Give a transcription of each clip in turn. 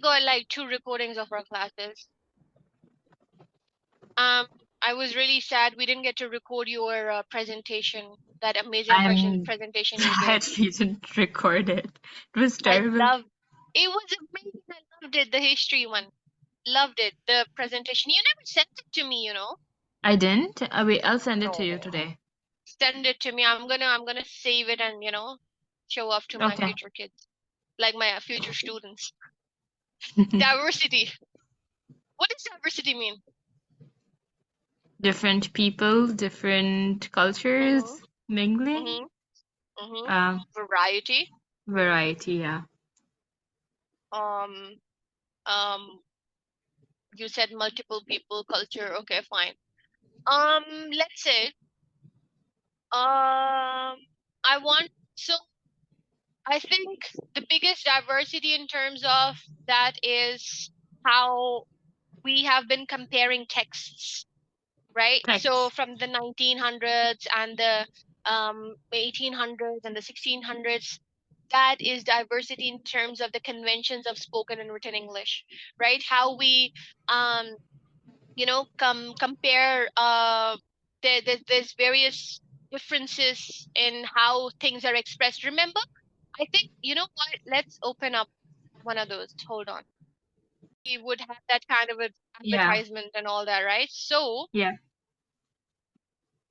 got like 2 recordings of our classes. I was really sad we didn't get to record your presentation, that amazing I'm presentation you sad gave. we didn't record it. It was I terrible. loved it. Was amazing. I loved it. The history one. Loved it. The presentation. You never sent it to me, you know. I didn't. Wait, I'll send it to you No. today. Send it to me. I'm gonna save it and show off to my Okay. future kids, like my future students. Diversity. What does diversity mean? Different people, different cultures, Mhm. mingling, Mhm. Mhm. um, Variety. variety, yeah. Um. Um. You said multiple people, culture. Okay, fine. Let's say. I want. So I think the biggest diversity in terms of that is how we have been comparing texts, right? So Text. from the 1900s and the 1800s and the 1600s, that is diversity in terms of the conventions of spoken and written English, right? How we um compare there's various differences in how things are expressed. Remember, I think, you know what? Let's open up one of those. Hold on. We would have that kind of an Yeah, advertisement and all that, right? So yeah,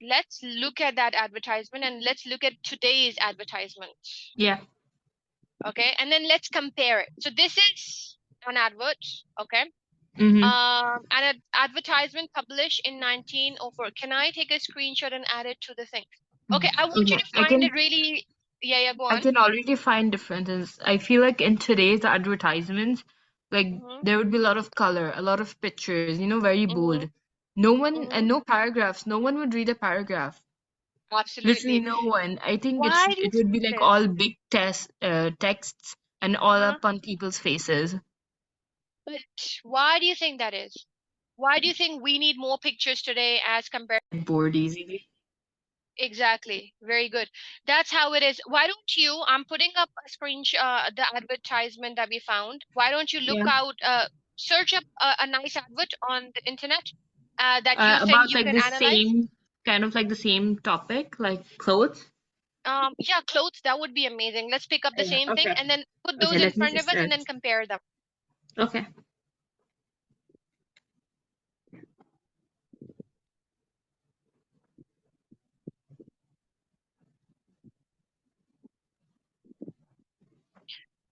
let's look at that advertisement and let's look at today's advertisement. yeah. Okay. And then let's compare it. So this is an advert. Okay. Mm-hmm. And an advertisement published in 1904. Can I take a screenshot and add it to the thing? Okay. I want you Okay, to find it really. Yeah, yeah, go I on. can already find differences. I feel like in today's advertisements, like Mm-hmm. there would be a lot of color, a lot of pictures, very Mm-hmm. bold. No one Mm-hmm. and no paragraphs. No one would read a paragraph. Literally Absolutely. no one. I think Why do you it would be think like this? all big texts and all Uh-huh. up on people's faces. But why do you think that is? Why do you think we need more pictures today as compared? Bored easily. Exactly. Very good. That's how it is. Why don't you? I'm putting up a screenshot, the advertisement that we found. Why don't you look Yeah. out, search up a nice advert on the internet that you think About you like can the analyze? same kind of like the same topic, like clothes. Yeah, clothes, that would be amazing. Let's pick up the Yeah. same thing Okay. and then put Okay. those in Let me front of just us and then search. compare them. Okay.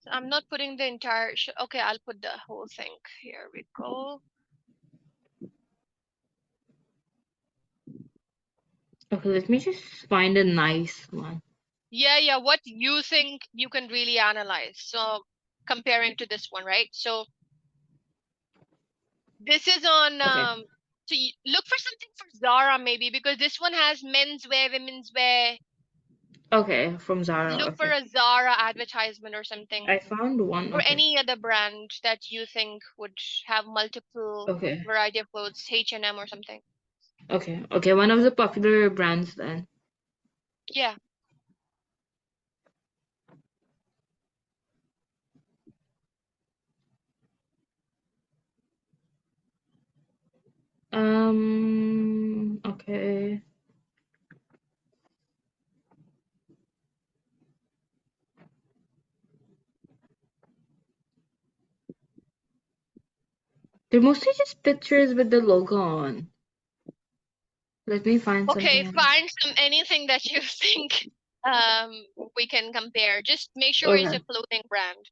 So I'm not putting the entire okay, I'll put the whole thing. Here we go. Okay. Let me just find a nice one. Yeah, what you think you can really analyze. So comparing to this one, right? So this is on Okay. so look for something for Zara maybe, because this one has menswear, women's wear. Okay. From Zara. Look for Okay. a Zara advertisement or something, I found one. or Okay. any other brand that you think would have multiple Okay. variety of clothes, H&M or something. Okay. Okay. One of the popular brands then. Yeah. Okay. They're mostly just pictures with the logo on. Let me find Okay, something else. find anything that you think um we can compare. Just make sure it's a Okay. clothing brand.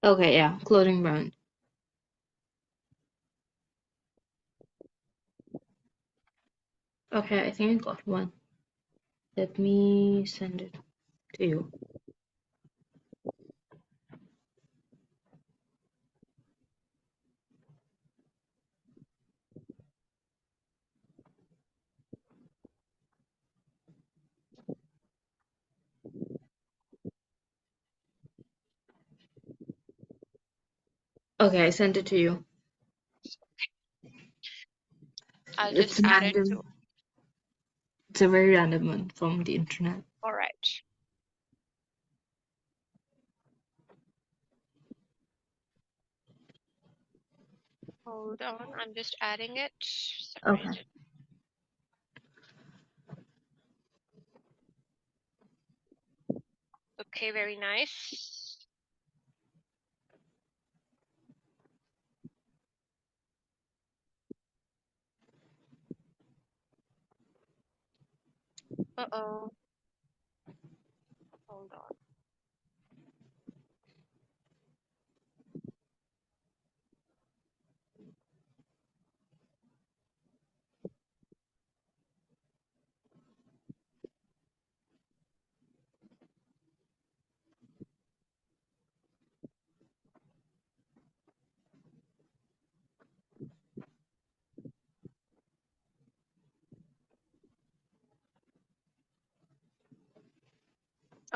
Okay, yeah. Clothing brand. Okay, I think I got one. Let me send it to you. Okay, I sent it to you. I'll just It's add it to. random. It's a very random one from the internet. All right. Hold on, I'm just adding it. Okay. Separated. Okay, very nice. Uh-oh. Hold on.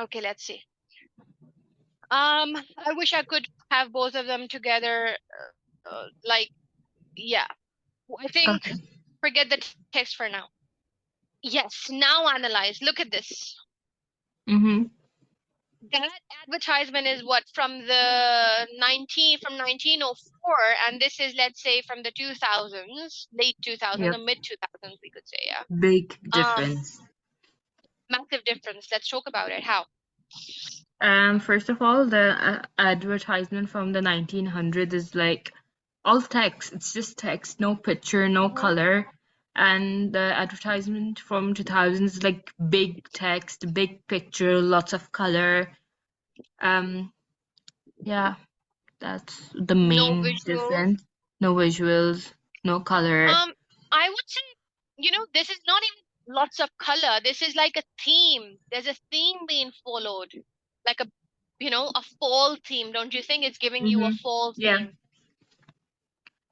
Okay, let's see. I wish I could have both of them together. Like, yeah. I think Okay. forget the text for now. Yes, now analyze. Look at this. Mm-hmm. That advertisement is what from the 1904, and this is, let's say, from the 2000s, late 2000s Yep. or mid 2000s, we could say. Yeah. Big Um, difference. massive difference. Let's talk about it. How? First of all, the advertisement from the 1900s is like all text. It's just text, no picture, no Mhm. color. And the advertisement from 2000s is like big text, big picture, lots of color. Um, yeah, that's the No main visuals. difference. No visuals, no color. Um, I would say, this is not even lots of color. This is like a theme. There's a theme being followed, like a fall theme. Don't you think it's giving you a Mm-hmm. fall Yeah. theme?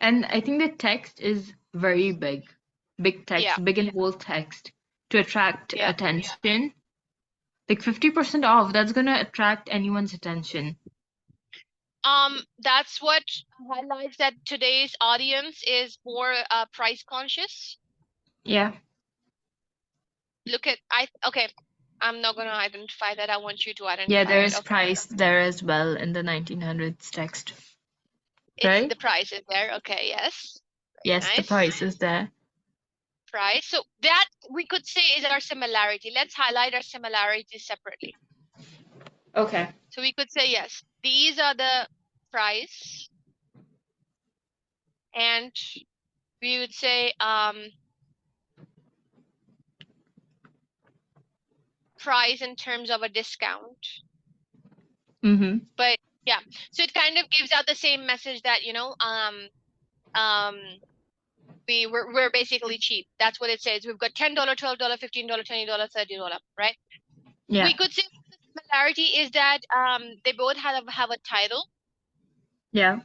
And I think the text is very big. Big Yeah, text, big and bold text to attract yeah. attention. Like 50% off, that's gonna attract anyone's attention. That's what highlights that today's audience is more price conscious. Yeah. Look at okay. I'm not gonna identify that. I want you to Yeah, identify there it. is Okay. price there as well in the 1900s text, It's right? the price is there. Okay, yes. Very Yes, the nice. price is there. Price. So that we could say is our similarity. Let's highlight our similarities separately. Okay. So we could say yes, these are the price, and we would say price in terms of a discount. Mm-hmm. But yeah, so it kind of gives out the same message that um we're basically cheap. That's what it says. We've got $10, $12, $15, $20, $30, right? Yeah. We could say the similarity is that they both have a title Yeah.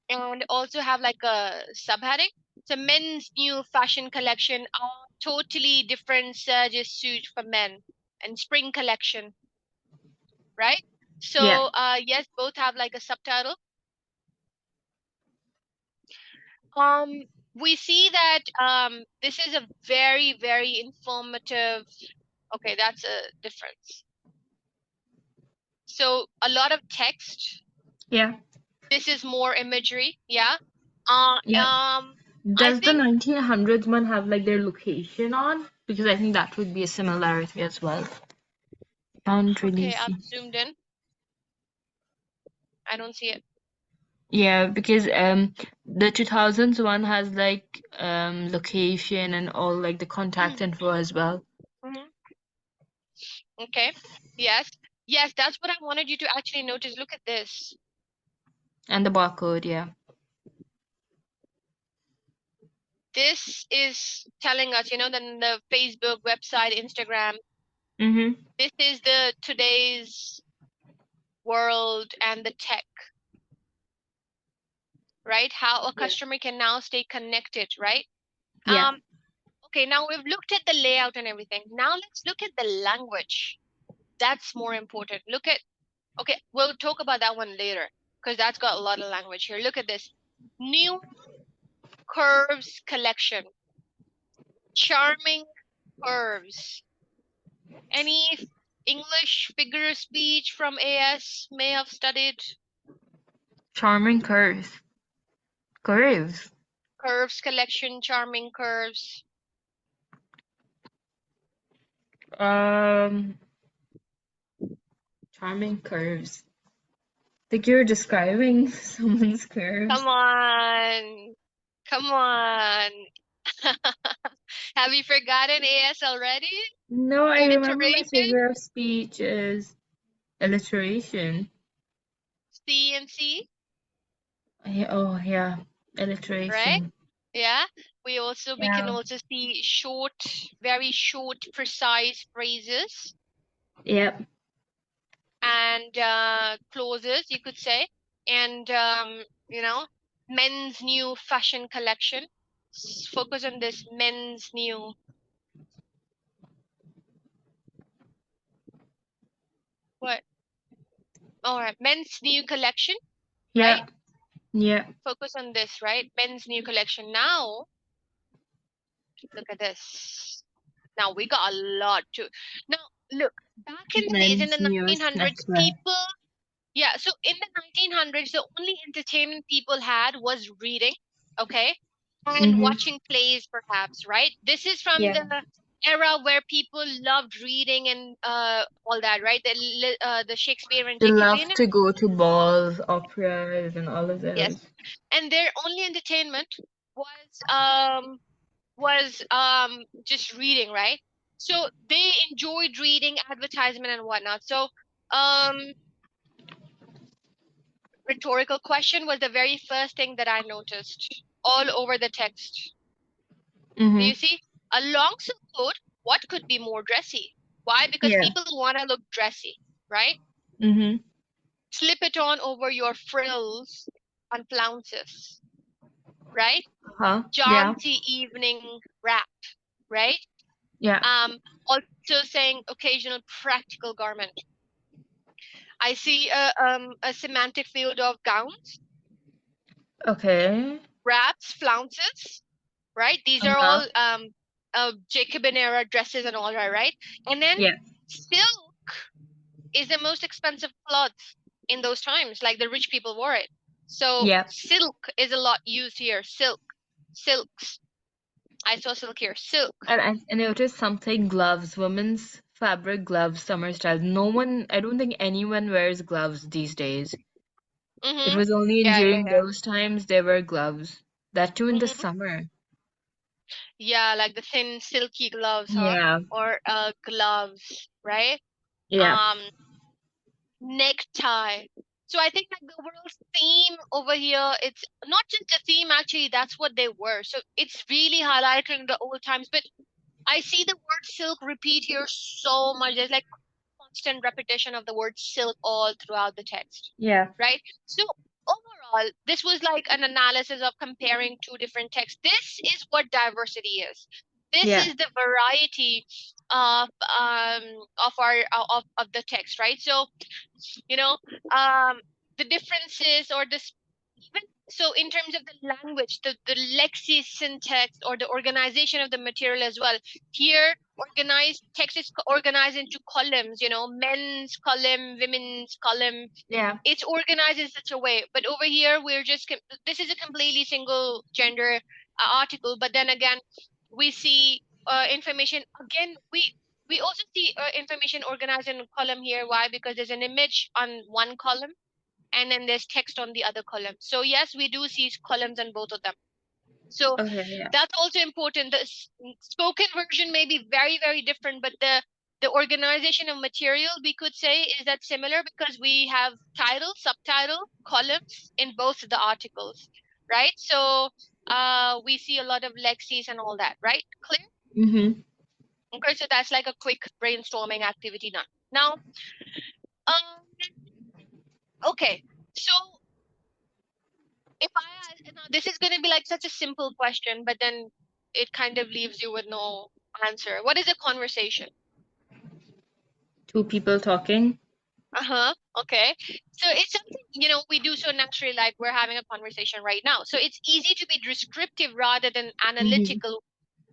and also have like a subheading. So men's new fashion collection are totally different surges suit for men and spring collection, right? Yeah. So yes, both have like a subtitle. Um, we see that this is a very, very informative. Okay, that's a difference. So a lot of text. Yeah. This is more imagery. Yeah. Uh, Yeah. um, I Does the think 1900s one have like their location on? Because I think that would be a similarity as well. Can't really okay, I've see. zoomed in. I don't see it. Yeah, because the 2000s one has like location and all like the contact info as well. Mhm. Okay. Yes. Yes, that's what I wanted you to actually notice. Look at this. And the barcode, yeah. This is telling us, then the Facebook, website, Instagram. Mm-hmm. This is the today's world and the tech, right? How a Yeah. customer can now stay connected, right? Yeah. Um, okay, now we've looked at the layout and everything. Now let's look at the language. That's more important. Okay, we'll talk about that one later because that's got a lot of language here. Look at this. New curves collection. Charming curves. Any English figure of speech from AS may have studied? Charming curves. Curves. Curves collection, charming curves. Um, Charming curves. Like you're describing someone's curves. Come on. Come on. Have you forgotten AS already? No, I remember my Alliteration? figure of speech is alliteration. C and C, Oh, yeah, right? alliteration. Yeah. We can Yeah, also see short, very short, precise phrases yep, and clauses, you could say. And you know, men's new fashion collection. Focus on this men's new what? All right, men's new collection, right? yep, yeah. Focus on this, right? Men's new collection. Now, look at this. Now we got a lot to. Now, look, back in the days in the Men's newest 1900s, neckwear. people, yeah, so in the 1900s, the only entertainment people had was reading, okay, and Mm-hmm. watching plays, perhaps, right? This is from Yeah. the era where people loved reading and all that, right? The Shakespeare and They Dickens. love to go to balls, operas, and all of Yes, those. and their only entertainment was just reading, right? So they enjoyed reading advertisement and whatnot. So um rhetorical question was the very first thing that I noticed all over the text. Do you Mm-hmm. see? A long silk coat, what could be more dressy? Why? Because Yeah. people want to look dressy, right? Mm-hmm. Slip it on over your frills and flounces, right? Huh? Yeah. Jaunty evening wrap, right? Yeah. Also saying occasional practical garment. I see a semantic field of gowns, Okay. wraps, flounces, right? These are Uh-huh. all Jacobean era dresses and all that, right? And then Yeah. silk is the most expensive cloth in those times, like the rich people wore it. So Yeah. silk is a lot used here. Silk, silks. I saw silk here. Silk. And I noticed something gloves, women's fabric gloves, summer style. No one, I don't think anyone wears gloves these days. It Mm-hmm. was only in Yeah, yeah, during yeah. those times there were gloves. That too in the Mm-hmm. summer. Yeah, like the thin silky gloves, huh? Yeah. Or gloves, right? Yeah. Um, necktie. So I think like the overall theme over here, it's not just a theme actually, that's what they were. So it's really highlighting the old times. But I see the word silk repeat here so much. There's like constant repetition of the word silk all throughout the text, Yeah. right? So overall, this was like an analysis of comparing two different texts. This is what diversity is. This Yeah. is the variety of of the text, right? So you know the differences or this even so in terms of the language, the lexis syntax or the organization of the material as well. Here organized text is organized into columns, men's column, women's column. Yeah. It's organized in such a way, but over here we're just this is a completely single gender article, but then again we see information again. We also see information organized in a column here. Why? Because there's an image on one column and then there's text on the other column. So yes, we do see columns on both of them. So Okay. Yeah. that's also important. The spoken version may be very, very different, but the organization of material, we could say, is that similar because we have title, subtitle, columns in both the articles, right? So we see a lot of lexis and all that, right? Clear? Mm-hmm. Okay, so that's like a quick brainstorming activity done. Now, okay, so if I ask, now this is going to be like such a simple question, but then it kind of leaves you with no answer. What is a conversation? Two people talking. Uh-huh. Okay. So it's something, we do so naturally, like we're having a conversation right now. So it's easy to be descriptive rather than Mm-hmm. analytical,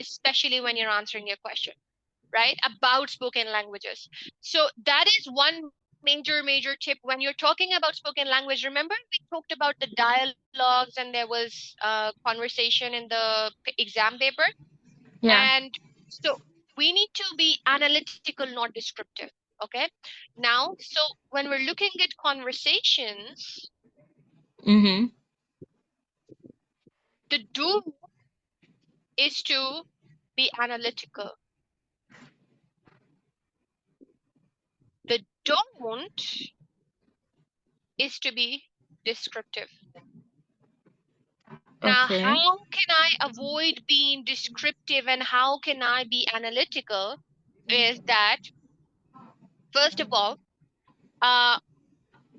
especially when you're answering your question, right? About spoken languages. So that is one major tip when you're talking about spoken language. Remember, we talked about the dialogues and there was conversation in the exam paper. Yeah. And so we need to be analytical, not descriptive. Okay. Now, so when we're looking at conversations, Mm-hmm. the do is to be analytical. The don't is to be descriptive. Now, Okay. how can I avoid being descriptive and how can I be analytical? Is that, first of all, uh,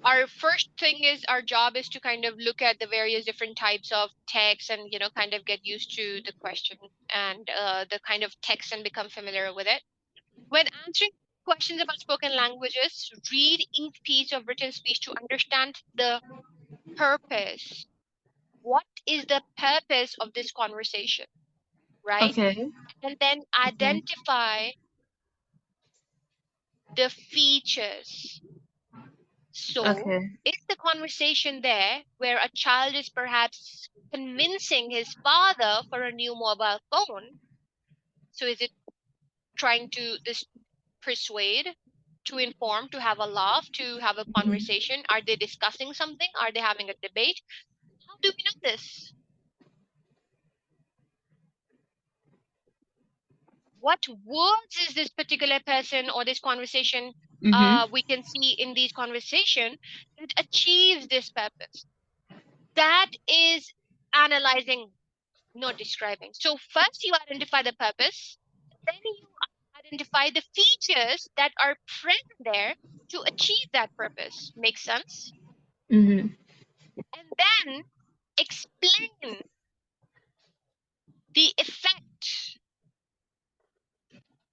our first thing is our job is to kind of look at the various different types of text and, kind of get used to the question and the kind of text and become familiar with it. When answering questions about spoken languages, read each piece of written speech to understand the purpose. What is the purpose of this conversation, right? Okay. And then Okay. identify the features. So, Okay. is the conversation there where a child is perhaps convincing his father for a new mobile phone? So, is it trying to this persuade, to inform, to have a laugh, to have a Mhm. conversation? Are they discussing something? Are they having a debate? How do we know this? What words is this particular person or this conversation Mm-hmm. we can see in these conversation that achieves this purpose? That is analyzing, not describing. So first you identify the purpose, then you identify the features that are present there to achieve that purpose. Makes sense? Mm-hmm. And then explain the effect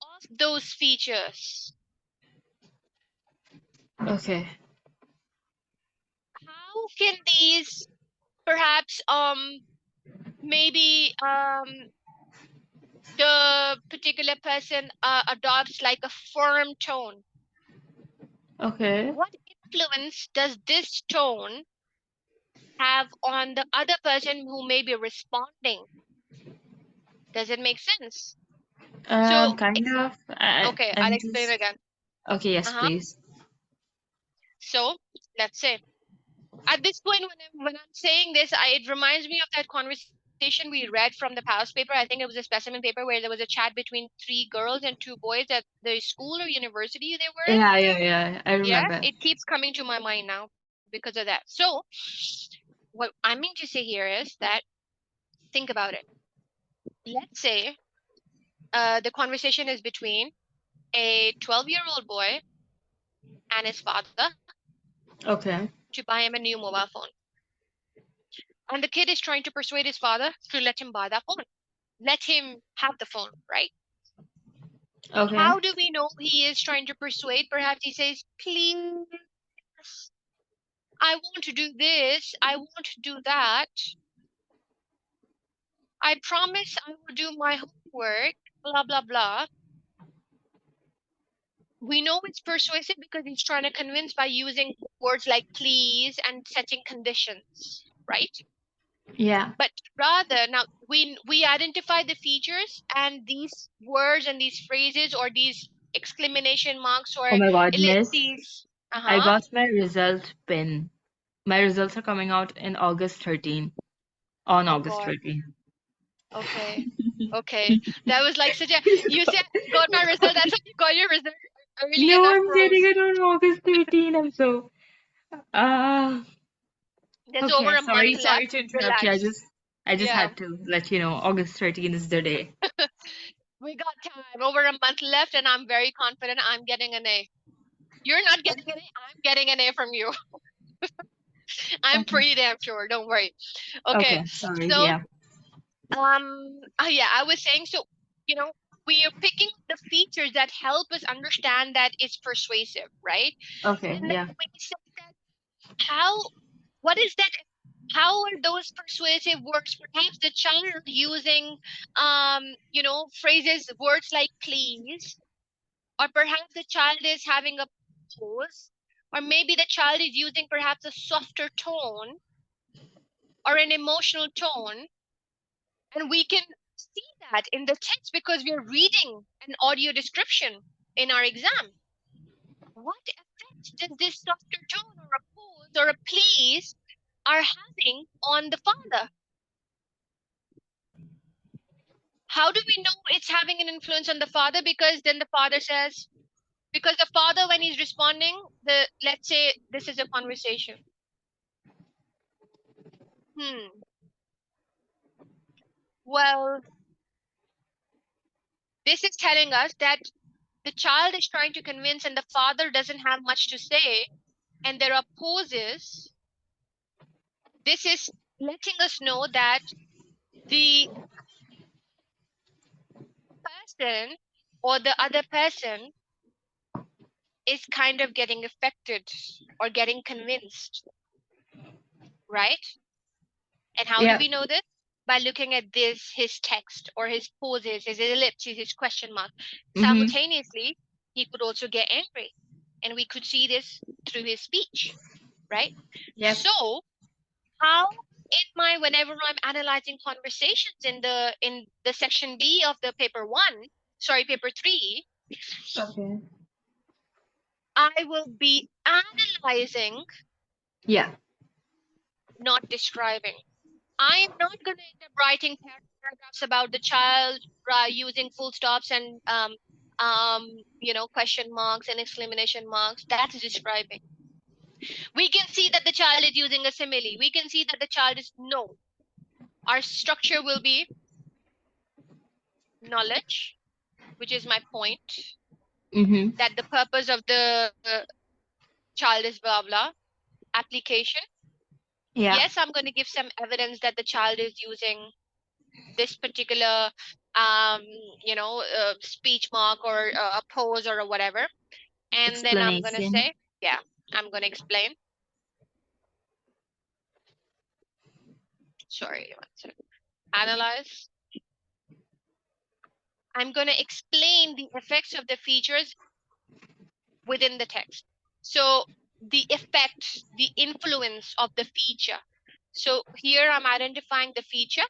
of those features. Okay. How can these perhaps maybe the particular person adopts like a firm tone? Okay. What influence does this tone have on the other person who may be responding? Does it make sense? So, Kind of. okay, I'll I'm explain just. again. Okay. Yes, Uh-huh. please. So, let's say at this point when I'm saying this, it reminds me of that conversation we read from the past paper. I think it was a specimen paper where there was a chat between three girls and two boys at the school or university they were in. Yeah. Yeah. Yeah. I Yeah, remember. it keeps coming to my mind now because of that. So, what I mean to say here is that think about it. Let's say the conversation is between a 12-year-old boy and his father Okay. to buy him a new mobile phone. And the kid is trying to persuade his father to let him buy that phone. Let him have the phone, right? Okay. How do we know he is trying to persuade? Perhaps he says, please, I want to do this, I want to do that. I promise I will do my homework, blah, blah, blah. We know it's persuasive because he's trying to convince by using words like please and setting conditions, right? Yeah. But rather now we identify the features and these words and these phrases or these exclamation marks Oh or my God, Miss. ellipses. I Uh-huh. got my result pin. My results are coming out in August 13. On Oh August God. 13. Okay. Okay. That was like such a, you said got my result. That's how you got your result early No, enough, I'm getting Rose. it on August 13. I'm so. Uh, There's over okay. a month Sorry left. to interrupt you. Relax. I just Yeah. had to let you know August 13 is the day. We got time. Over a month left and I'm very confident I'm getting an A. You're not getting an A. I'm getting an A from you. I'm Okay. pretty damn sure. Don't worry. Okay. Okay. Sorry. So, Yeah. yeah, I was saying, so, you know, we are picking the features that help us understand that it's persuasive, right? Okay. And then Yeah. we said that how, what is that? How are those persuasive words? Perhaps the child using, phrases, words like please, or perhaps the child is having a pause, Or maybe the child is using perhaps a softer tone or an emotional tone, and we can see that in the text because we're reading an audio description in our exam. What effect does this softer tone or a pause or a please are having on the father? How do we know it's having an influence on the father? Because then the father says, because the father, when he's responding, let's say this is a conversation. Well, this is telling us that the child is trying to convince and the father doesn't have much to say, and there are pauses. This is letting us know that the person or the other person is kind of getting affected or getting convinced, right? And how do Yeah. we know this? By looking at his text or his pauses, his ellipses, his question mark. Mm-hmm. Simultaneously, he could also get angry. And we could see this through his speech, right? Yep. So how whenever I'm analyzing conversations in the section B of the paper 3, Okay. I will be analyzing, Yeah. not describing. I am not going to end up writing paragraphs about the child using full stops and question marks and exclamation marks. That's describing. We can see that the child is using a simile. We can see that the child is no. Our structure will be knowledge, which is my point, Mm-hmm. that the purpose of the child is blah blah. Application. Yeah. Yes, I'm going to give some evidence that the child is using this particular speech mark or a pose or a whatever, and then I'm going to Explanation. say, yeah, I'm going to explain. Sorry, one second. Analyze. I'm going to explain the effects of the features within the text. So the effect, the influence of the feature. So here I'm identifying the feature.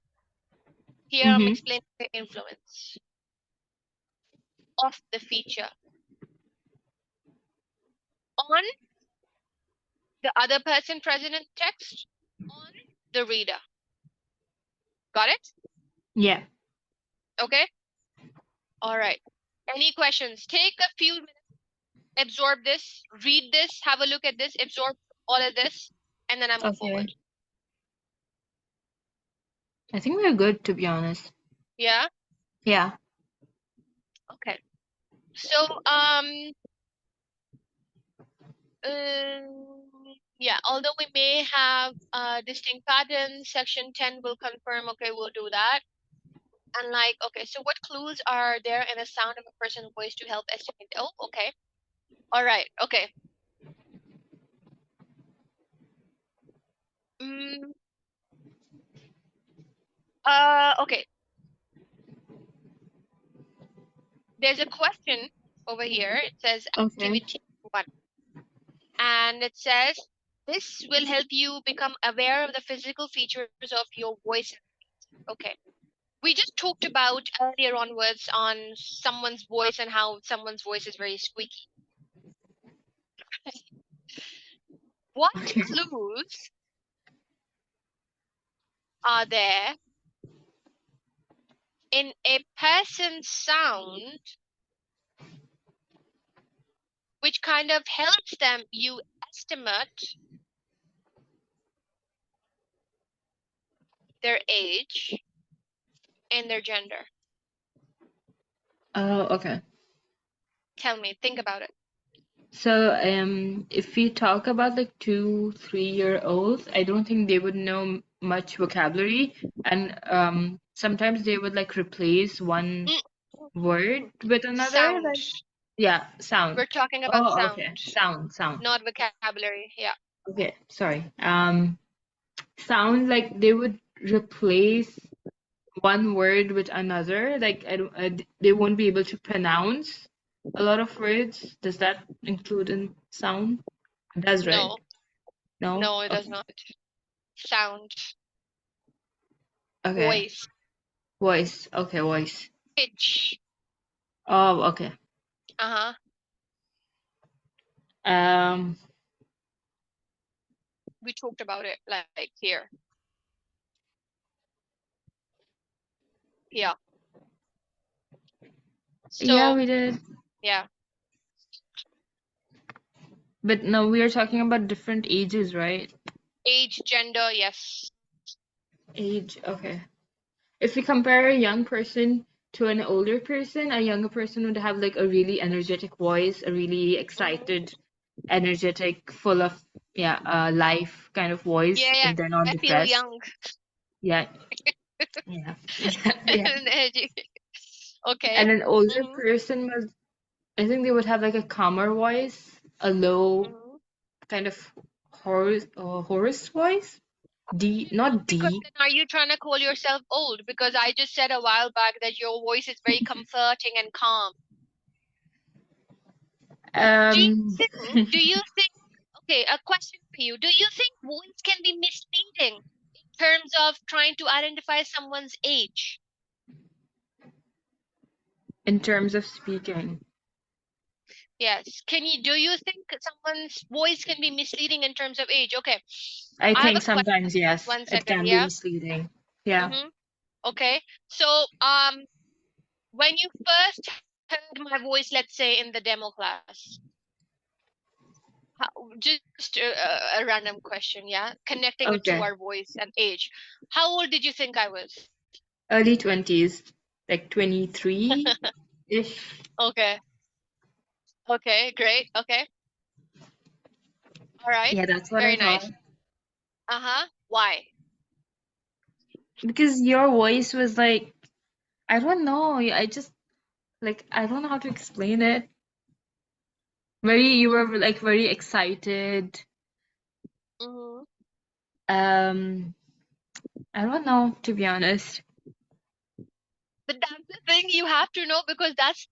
Here I'm Mm-hmm. explaining the influence of the feature on the other person present in text, on the reader. Got it? Yeah. Okay. All right. Any questions? Take a few minutes, absorb this, read this, have a look at this, absorb all of this, and then I move Okay. forward. I think we're good, to be honest. Yeah. Yeah. Okay. So yeah, although we may have distinct patterns, section 10 will confirm, okay, we'll do that. And like, okay, so what clues are there in the sound of a person's voice to help estimate? Oh, okay. All right. Okay. Mm, okay. There's a question over here. It says Okay. activity 1. And it says, this will help you become aware of the physical features of your voice. Okay. We just talked about earlier onwards on someone's voice and how someone's voice is very squeaky. What Okay. clues are there in a person's sound which kind of helps them you estimate their age and their gender? Oh, okay. Tell me, think about it. So, if we talk about like 2, 3-year-olds, I don't think they would know much vocabulary, and sometimes they would like replace one Mm, word with another. sound. Like, yeah, sound. We're talking about Oh, okay. sound, Sound. not vocabulary. Yeah. Okay, sorry. Sound, like they would replace one word with another. Like they won't be able to pronounce a lot of words. Does that include in sound? Does, right? No, No? no, it does Okay. not. Sound, Okay. voice, Voice. Okay, voice. pitch. Oh, okay. Uh-huh. Um, We talked about it like here. Yeah. yeah, So, we did. yeah. But no, we are talking about different ages, right? Age, gender, yes. Age, okay. If we compare a young person to an older person, a younger person would have like a really energetic voice, a really Hmm. excited, energetic, full of life kind of voice, Yeah, yeah. and they're not I feel depressed. young. Yeah, yeah, yeah. Okay. And an older Mm-hmm. person was, I think they would have like a calmer voice, a low Mm-hmm. kind of Horace voice. D, not Because D. then are you trying to call yourself old? Because I just said a while back that your voice is very comforting and calm. Um, Do you think, okay, a question for you. Do you think voice can be misleading in terms of trying to identify someone's age? in terms of speaking. Yes. Do you think someone's voice can be misleading in terms of age? Okay. I I have think a question. sometimes, yes, One it second, can be yeah? misleading. Yeah. Mm-hmm. Okay. So, when you first heard my voice, let's say in the demo class, just a random question, yeah? Connecting it to Okay. our voice and age. How old did you think I was? Early 20s, like 23-ish. Okay. Okay, great. Okay. All right. Yeah, that's what I Very thought. nice. Uh-huh. Why? Because your voice was like, I don't know. I just, like, I don't know how to explain it. You Mm-hmm. were like very excited. Mm-hmm. Um, I don't know, to be honest. But that's the thing you have to know because that's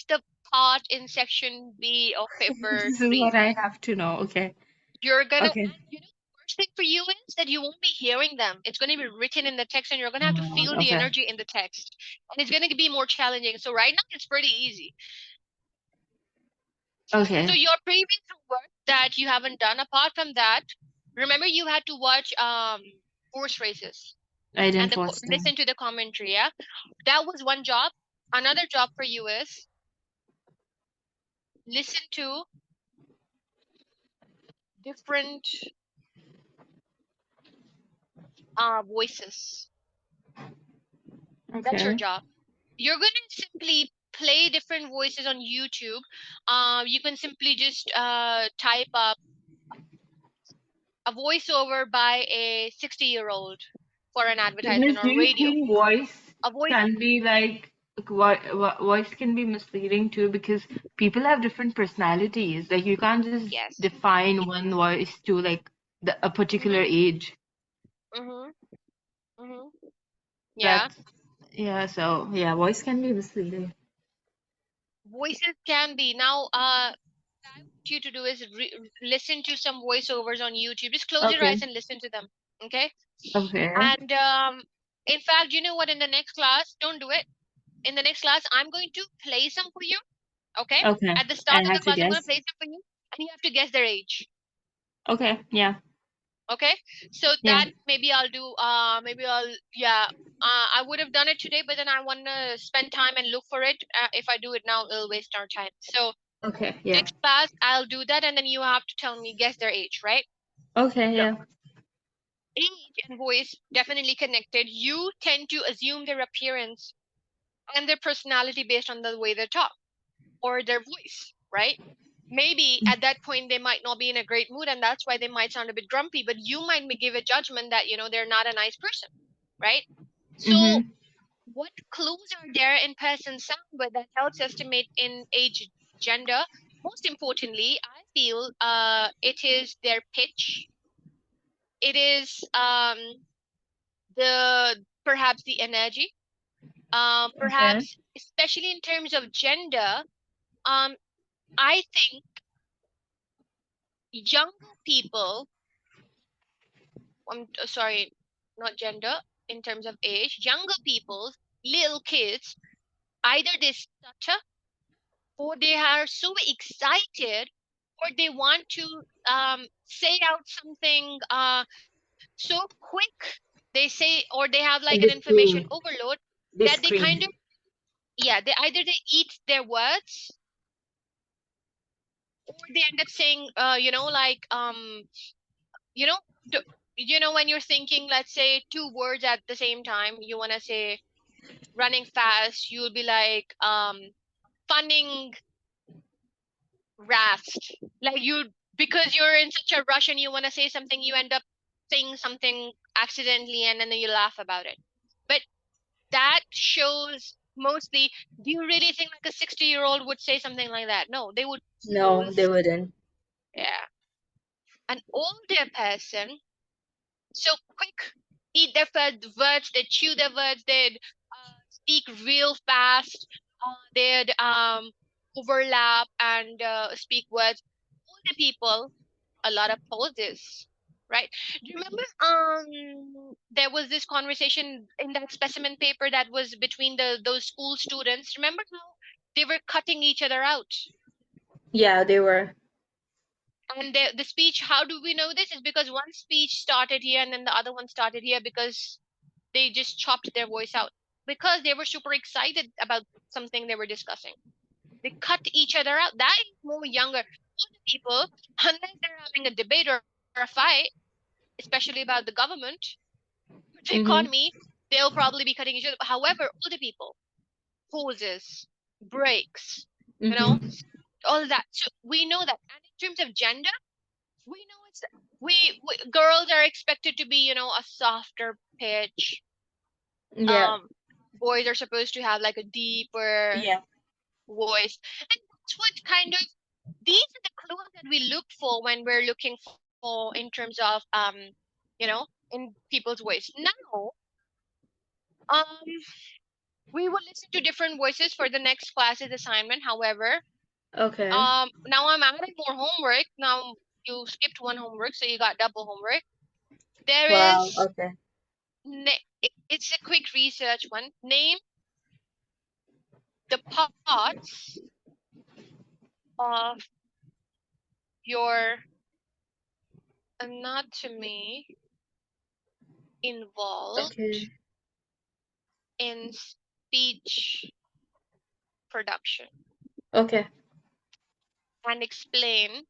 the part in section B of paper This is what 3. I have to know. Okay. You're gonna, Okay. and worst thing for you is that you won't be hearing them. It's gonna be written in the text and you're gonna have to feel the Okay. energy in the text. And it's gonna be more challenging. So right now it's pretty easy. So Okay. your previous work that you haven't done, apart from that, remember you had to watch horse races I and didn't watch them. listen to the commentary, yeah? That was one job. Another job for you is listen to different voices. That's your Okay. job. You're going to simply play different voices on YouTube. You can simply just type up a voiceover by a 60-year-old for an Miss, advertisement do on you radio. think voice A voice, can be like voice can be misleading too because people have different personalities. Like you can't just yes. define one voice to like a particular Mhm. age. Mhm. Mhm. Yeah. That's yeah. So yeah, voice can be misleading. Voices can be now. What I want you to do is listen to some voiceovers on YouTube. Just close your Okay. eyes and listen to them. Okay. Okay. And in fact, you know what? In the next class, don't do it. In the next class, I'm going to play some for you. Okay. Okay. At the I start of the have to class, I'm going to guess. play some for you, and you have to guess their age. Okay. Yeah. Okay. So Yeah. that maybe I'll do. Maybe I'll. Yeah. I would have done it today, but then I want to spend time and look for it. If I do it now, it'll waste our time. So Okay. Yeah. next class, I'll do that, and then you have to tell me guess their age, right? Okay. Look, Yeah. age and voice definitely connected. You tend to assume their appearance and their personality based on the way they talk or their voice, right? Maybe at that point they might not be in a great mood and that's why they might sound a bit grumpy, but you might give a judgment that, they're not a nice person, right? So, Mm-hmm. what clues are there in person sound but that helps estimate in age, gender? Most importantly, I feel it is their pitch. It is the perhaps the energy. Okay. Perhaps especially in terms of gender, um, I think younger people, I'm sorry, not gender, in terms of age, younger people, little kids, either they stutter or they are so excited or they want to say out something so quick, they say, or they have like an They information scream. overload They that they kind of, scream. yeah, they either they eat their words or they end up saying like you know d- when you're thinking, let's say, two words at the same time, you want to say running fast, you'll be like funning rast, like you, because you're in such a rush and you want to say something, you end up saying something accidentally and then you laugh about it. But that shows mostly, do you really think like a 60-year-old would say something like that? No, they would No, they pose. wouldn't. Yeah. An older person, so quick, eat their words, they chew their words, they'd speak real fast, they'd overlap and speak words. Older people, a lot of pauses, right? Do you remember there was this conversation in that specimen paper that was between those school students? Remember how they were cutting each other out? Yeah, they were. And the speech, how do we know this? Is because one speech started here and then the other one started here because they just chopped their voice out because they were super excited about something they were discussing. They cut each other out. That is more younger. Older people, unless they're having a debate or a fight, especially about the government, the Mm-hmm. economy, they'll probably be cutting each other. However, older people, pauses, breaks, you know, Mm-hmm. all of that. So we know that. And in terms of gender, we know it's girls are expected to be, a softer pitch. Yeah. Um, boys are supposed to have like a deeper Yeah. voice, and that's what kind of, these are the clues that we look for when we're looking for in terms of you know in people's voice. Now, um, we will listen to different voices for the next class's assignment. However, Okay. now I'm adding more homework. Now you skipped one homework, so you got double homework. There Wow. is, Okay. it's a quick research one. Name the parts of your anatomy involved Okay. in speech production Okay. and explain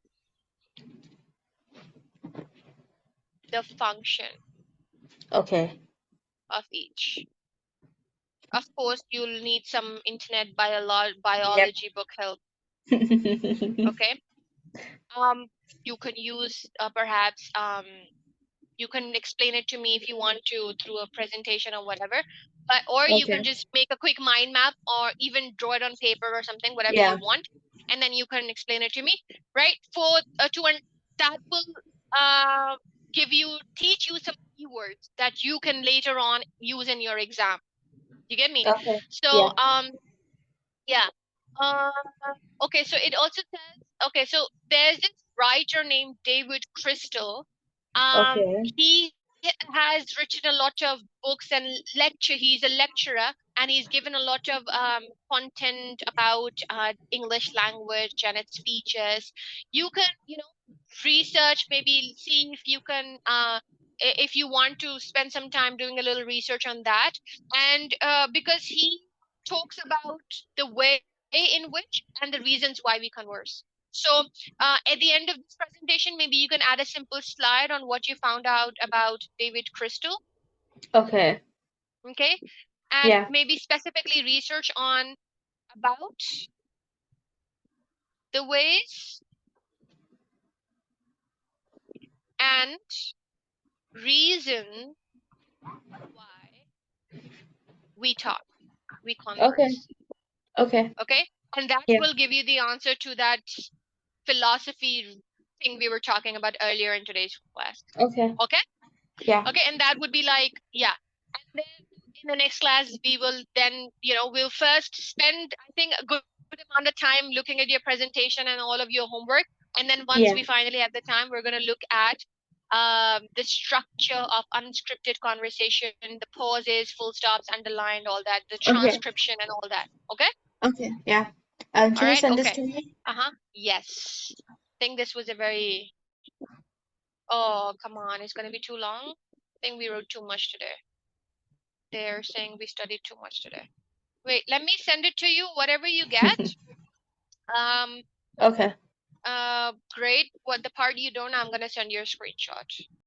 the function Okay. of each. Of course, you'll need some internet Yep. biology book help. Okay. Um, you can use perhaps you can explain it to me if you want to through a presentation or whatever, but or you can Okay. just make a quick mind map or even draw it on paper or something, whatever you Yeah. want, and then you can explain it to me, right? For that will uh, teach you some keywords that you can later on use in your exam. You get me? Okay. So Yeah. yeah. Uh, okay, so it also says, okay, so there's this writer named David Crystal. Okay. He has written a lot of books and he's a lecturer and he's given a lot of content about English language and its features. You can, research, maybe see if you can if you want to spend some time doing a little research on that. And because he talks about the way in which and the reasons why we converse. So, at the end of this presentation, maybe you can add a simple slide on what you found out about David Crystal, Okay. okay? And Yeah. maybe specifically research on about the ways and reason why we talk, we Okay. converse, Okay. okay? And that Yeah. will give you the answer to that philosophy thing we were talking about earlier in today's class. Okay. Okay? Yeah. Okay, and that would be like, yeah. And then in the next class, we will then, we'll first spend, I think, a good amount of time looking at your presentation and all of your homework. And then once Yeah. we finally have the time, we're going to look at the structure of unscripted conversation, the pauses, full stops, underlined, all that, the Okay. transcription and all that. Okay? Okay. Yeah. All Can you right? send this Okay. to me? Yes. I think this was a very, oh, come on. It's going to be too long. I think we wrote too much today. They're saying we studied too much today. Wait, let me send it to you. Whatever you get. Okay. Great. What the part you don't, I'm going to send you a screenshot.